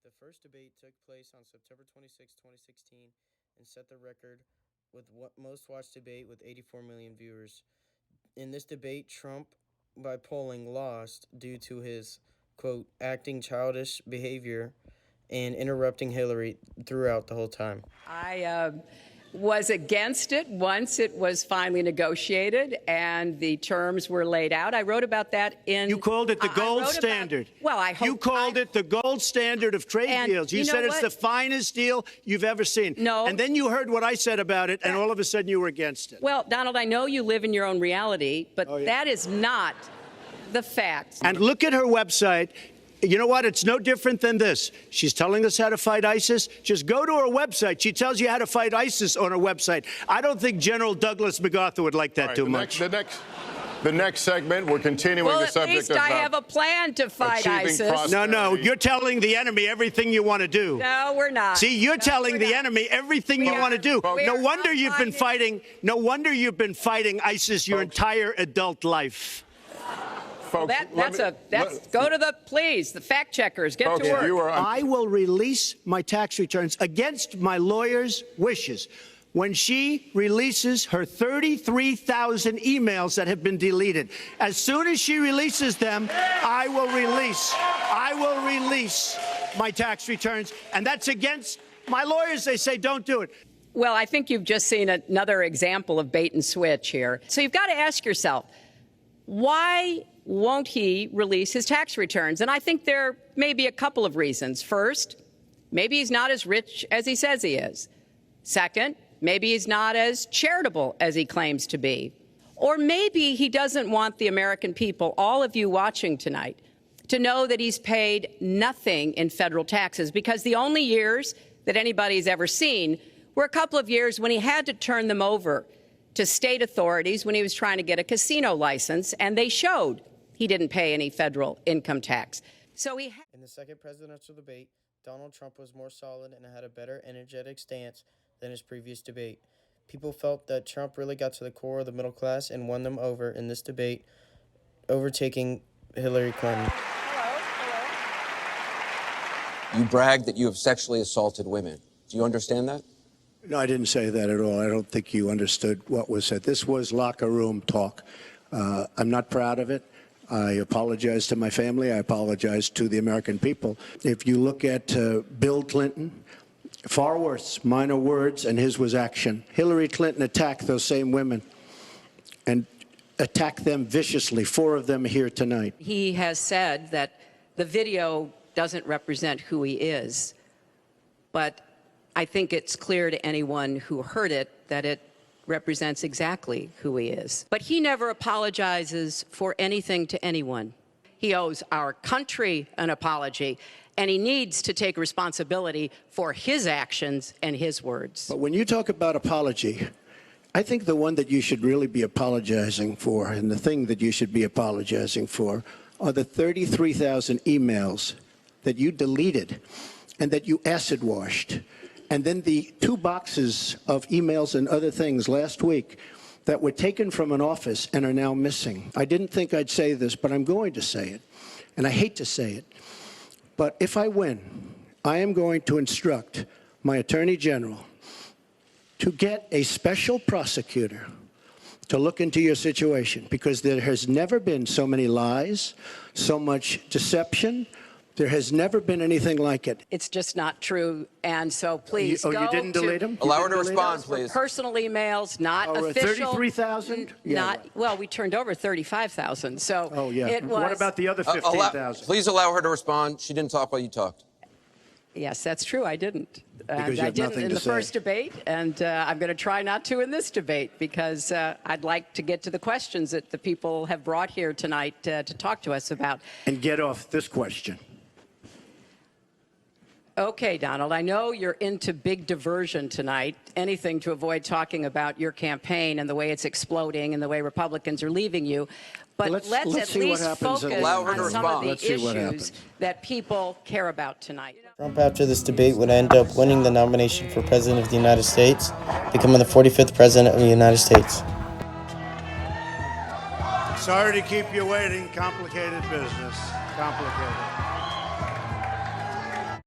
The first debate took place on September 26, 2016, and set the record with most watched debate with 84 million viewers. In this debate, Trump, by polling, lost due to his, quote, acting childish behavior and interrupting Hillary throughout the whole time. I was against it once it was finally negotiated and the terms were laid out. I wrote about that in... You called it the gold standard. Well, I hope... You called it the gold standard of trade deals. You said it's the finest deal you've ever seen. No. And then you heard what I said about it, and all of a sudden you were against it. Well, Donald, I know you live in your own reality, but that is not the fact. And look at her website. You know what? It's no different than this. She's telling us how to fight ISIS. Just go to her website. She tells you how to fight ISIS on her website. I don't think General Douglas MacArthur would like that too much. The next segment, we're continuing the subject of... Well, at least I have a plan to fight ISIS. No, you're telling the enemy everything you want to do. No, we're not. See, you're telling the enemy everything you want to do. No wonder you've been fighting. No wonder you've been fighting ISIS your entire adult life. Folks, go to the fact checkers, get to work. I will release my tax returns against my lawyer's wishes when she releases her 33,000 emails that have been deleted. As soon as she releases them, I will release my tax returns, and that's against my lawyers. They say don't do it. Well, I think you've just seen another example of bait and switch here. So you've got to ask yourself, why won't he release his tax returns? And I think there may be a couple of reasons. First, maybe he's not as rich as he says he is. Second, maybe he's not as charitable as he claims to be. Or maybe he doesn't want the American people, all of you watching tonight, to know that he's paid nothing in federal taxes, because the only years that anybody's ever seen were a couple of years when he had to turn them over to state authorities when he was trying to get a casino license, and they showed he didn't pay any federal income tax. So in the second presidential debate, Donald Trump was more solid and had a better energetic stance than his previous debate. People felt that Trump really got to the core of the middle class and won them over in this debate, overtaking Hillary Clinton. You bragged that you have sexually assaulted women. Do you understand that? No, I didn't say that at all. I don't think you understood what was said. This was locker room talk. I'm not proud of it. I apologize to my family. I apologize to the American people. If you look at Bill Clinton, far worse, minor words, and his was action. Hillary Clinton attacked those same women and attacked them viciously. 4 of them here tonight. He has said that the video doesn't represent who he is, but I think it's clear to anyone who heard it that it represents exactly who he is. But he never apologizes for anything to anyone. He owes our country an apology, and he needs to take responsibility for his actions and his words. But when you talk about apology, I think the one that you should really be apologizing for, and the thing that you should be apologizing for, are the 33,000 emails that you deleted and that you acid washed. And then the 2 boxes of emails and other things last week that were taken from an office and are now missing. I didn't think I'd say this, but I'm going to say it. And I hate to say it. But if I win, I am going to instruct my Attorney General to get a special prosecutor to look into your situation, because there has never been so many lies, so much deception. There has never been anything like it. It's just not true, and so please you didn't delete them? Allow her to respond, please. Personal emails, not official. 33,000? Well, we turned over 35,000, so it was... What about the other 15,000? Please allow her to respond. She didn't talk while you talked. Yes, that's true. I didn't. Because you have I didn't nothing in to the say. first debate, and I'm going to try not to in this debate, because I'd like to get to the questions that the people have brought here tonight to talk to us about. And get off this question. Okay, Donald, I know you're into big diversion tonight, anything to avoid talking about your campaign and the way it's exploding and the way Republicans are leaving you. But Let's let's at see what least happens focus Allow her to on some of respond. the Let's see what issues happens. that people care about tonight. Trump, after this debate, would end up winning the nomination for President of the United States, becoming the 45th President of the United States. Sorry to keep you waiting. Complicated business. Complicated.